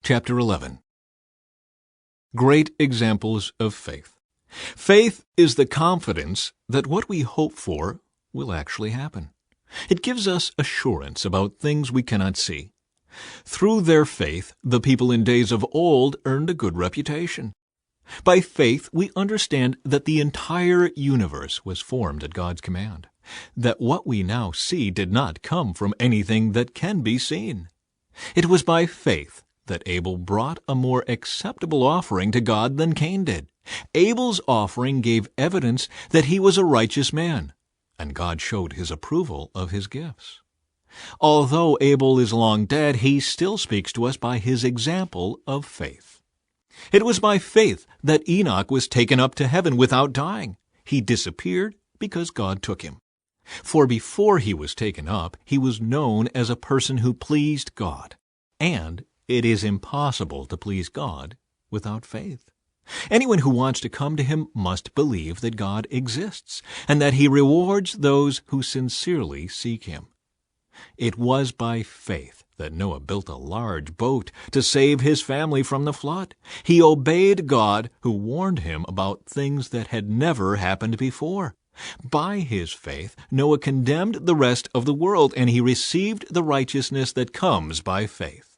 Chapter 11. Great examples of faith. Faith is the confidence that what we hope for will actually happen. It gives us assurance about things we cannot see. Through their faith, the people in days of old earned a good reputation. By faith, we understand that the entire universe was formed at God's command, that what we now see did not come from anything that can be seen. It was by faith that Abel brought a more acceptable offering to God than Cain did. Abel's offering gave evidence that he was a righteous man, and God showed his approval of his gifts. Although Abel is long dead, he still speaks to us by his example of faith. It was by faith that Enoch was taken up to heaven without dying. He disappeared because God took him. For before he was taken up, he was known as a person who pleased God, and it is impossible to please God without faith. Anyone who wants to come to him must believe that God exists and that he rewards those who sincerely seek him. It was by faith that Noah built a large boat to save his family from the flood. He obeyed God, who warned him about things that had never happened before. By his faith, Noah condemned the rest of the world, and he received the righteousness that comes by faith.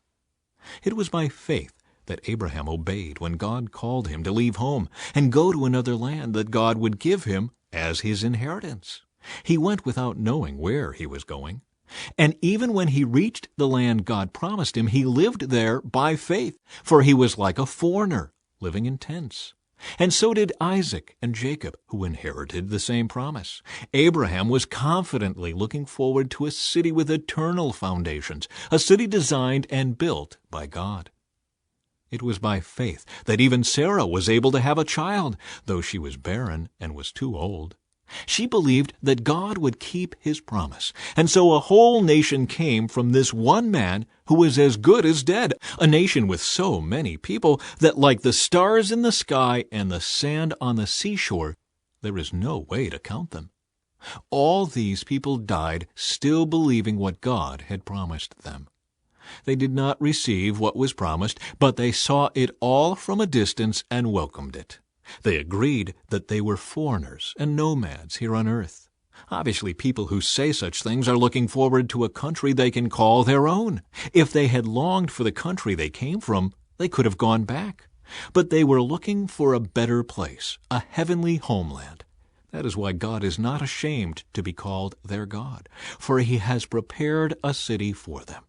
It was by faith that Abraham obeyed when God called him to leave home and go to another land that God would give him as his inheritance. He went without knowing where he was going. And even when he reached the land God promised him, he lived there by faith, for he was like a foreigner living in tents. And so did Isaac and Jacob, who inherited the same promise. Abraham was confidently looking forward to a city with eternal foundations, a city designed and built by God. It was by faith that even Sarah was able to have a child, though she was barren and was too old. She believed that God would keep his promise, and so a whole nation came from this one man who was as good as dead, a nation with so many people that, like the stars in the sky and the sand on the seashore, there is no way to count them. All these people died still believing what God had promised them. They did not receive what was promised, but they saw it all from a distance and welcomed it. They agreed that they were foreigners and nomads here on earth. Obviously, people who say such things are looking forward to a country they can call their own. If they had longed for the country they came from, they could have gone back. But they were looking for a better place, a heavenly homeland. That is why God is not ashamed to be called their God, for he has prepared a city for them.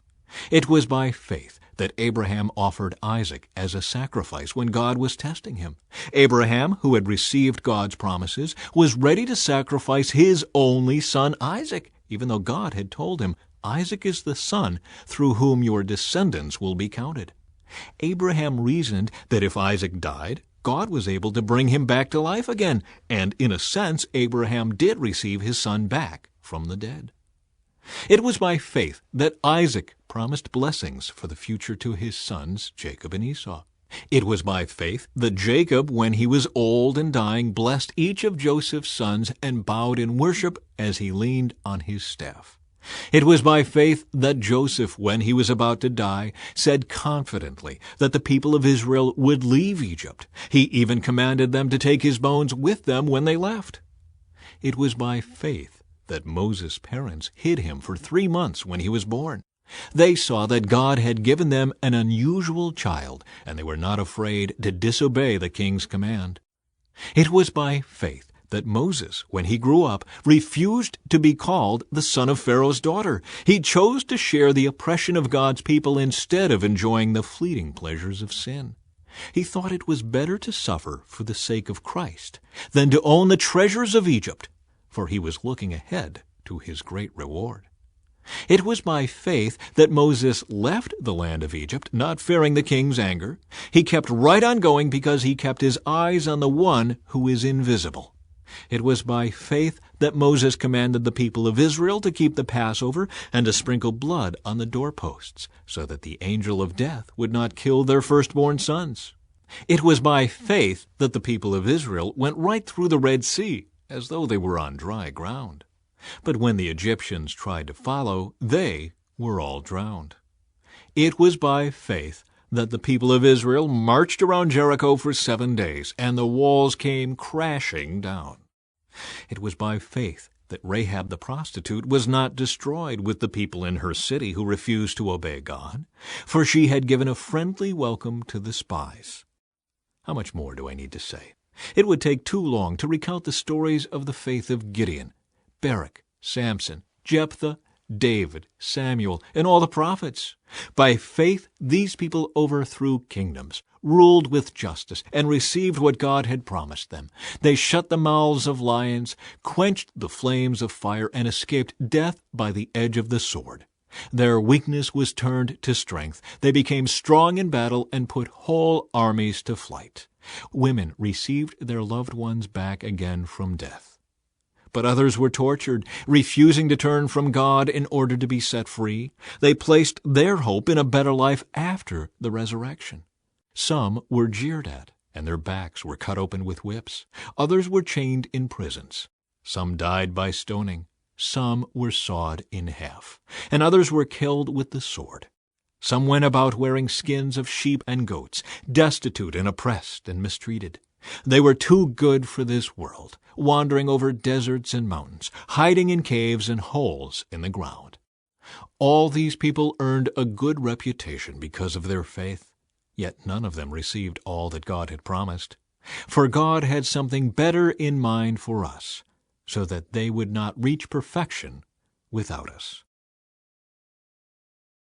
It was by faith that Abraham offered Isaac as a sacrifice when God was testing him. Abraham, who had received God's promises, was ready to sacrifice his only son Isaac, even though God had told him, "Isaac is the son through whom your descendants will be counted." Abraham reasoned that if Isaac died, God was able to bring him back to life again, and in a sense, Abraham did receive his son back from the dead. It was by faith that Isaac promised blessings for the future to his sons, Jacob and Esau. It was by faith that Jacob, when he was old and dying, blessed each of Joseph's sons and bowed in worship as he leaned on his staff. It was by faith that Joseph, when he was about to die, said confidently that the people of Israel would leave Egypt. He even commanded them to take his bones with them when they left. It was by faith that Moses' parents hid him for 3 months when he was born. They saw that God had given them an unusual child, and they were not afraid to disobey the king's command. It was by faith that Moses, when he grew up, refused to be called the son of Pharaoh's daughter. He chose to share the oppression of God's people instead of enjoying the fleeting pleasures of sin. He thought it was better to suffer for the sake of Christ than to own the treasures of Egypt, for he was looking ahead to his great reward. It was by faith that Moses left the land of Egypt, not fearing the king's anger. He kept right on going because he kept his eyes on the one who is invisible. It was by faith that Moses commanded the people of Israel to keep the Passover and to sprinkle blood on the doorposts, so that the angel of death would not kill their firstborn sons. It was by faith that the people of Israel went right through the Red Sea, as though they were on dry ground. But when the Egyptians tried to follow, they were all drowned. It was by faith that the people of Israel marched around Jericho for 7 days, and the walls came crashing down. It was by faith that Rahab the prostitute was not destroyed with the people in her city who refused to obey God, for she had given a friendly welcome to the spies. How much more do I need to say? It would take too long to recount the stories of the faith of Gideon, Barak, Samson, Jephthah, David, Samuel, and all the prophets. By faith, these people overthrew kingdoms, ruled with justice, and received what God had promised them. They shut the mouths of lions, quenched the flames of fire, and escaped death by the edge of the sword. Their weakness was turned to strength. They became strong in battle and put whole armies to flight. Women received their loved ones back again from death. But others were tortured, refusing to turn from God in order to be set free. They placed their hope in a better life after the resurrection. Some were jeered at, and their backs were cut open with whips. Others were chained in prisons. Some died by stoning. Some were sawed in half, and others were killed with the sword. Some went about wearing skins of sheep and goats, destitute and oppressed and mistreated. They were too good for this world, wandering over deserts and mountains, hiding in caves and holes in the ground. All these people earned a good reputation because of their faith, yet none of them received all that God had promised. For God had something better in mind for us, so that they would not reach perfection without us.